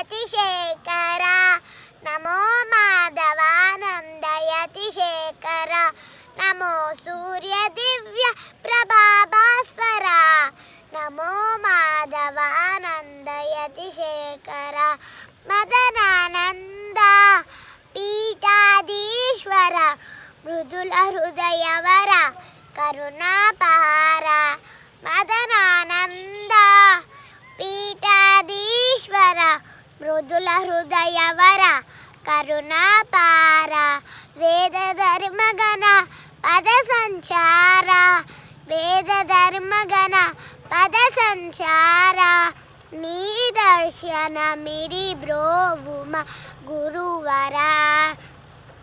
यतिशेखर नमो माधवानंद यतिशेखर नमो सूर्य दिव्य प्रभाभास्वर नमो माधवानंद यतिशेखर मदनानंद पीठाधीश्वर मृदुल हृदयवर करुणापार मदनानंद पीठाधीश्वर मृदुल हृदयवर करुणापार वेद धर्मगण पद संचार वेद धर्मगण पद संचार नी दर्शन मिरि ब्रोवुम गुरुवर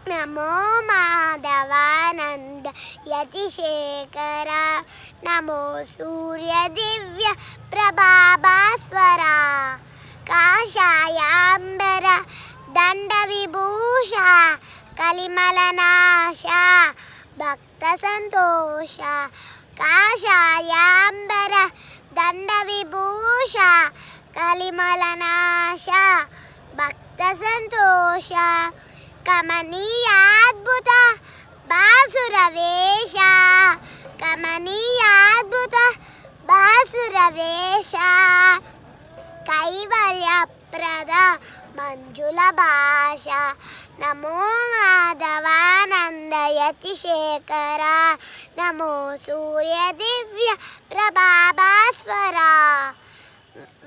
नमो माधवानंद यतिशेखर नमो सूर्य दिव्य प्रभाभास्वर काषायांबर दंड विभूष कलिमलनाश भक्त संतोष काषायांबर दंड विभूष कलिमलनाश भक्त संतोष कमनीयाद्भुत बासुरवेश कमनीयाद्भुत बासुरवेश कैवल्यप्रद मंजुल भाषा नमो माधवानंद यतिशेखर नमो सूर्य दिव्य प्रभाभास्वर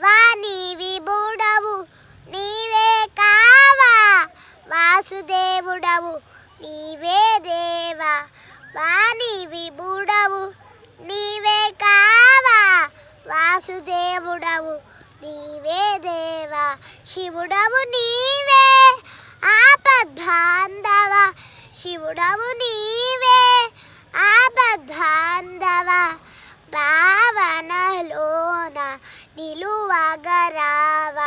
वाणी विभुडवु नीवे कावा वासुदेवुडवु नीवे देवा वाणी विभुडवु नीवे कावा वासुदेवुडवु नीवे देवा शिवुडवु नीवे आपद्बांधव शिवुडवु नीवे आपद्बांधव भावनलोन निलुवगराव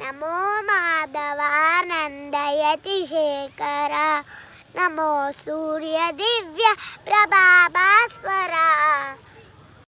नमो माधवानंद यतिशेखर नमो सूर्य दिव्य प्रभाभास्वर।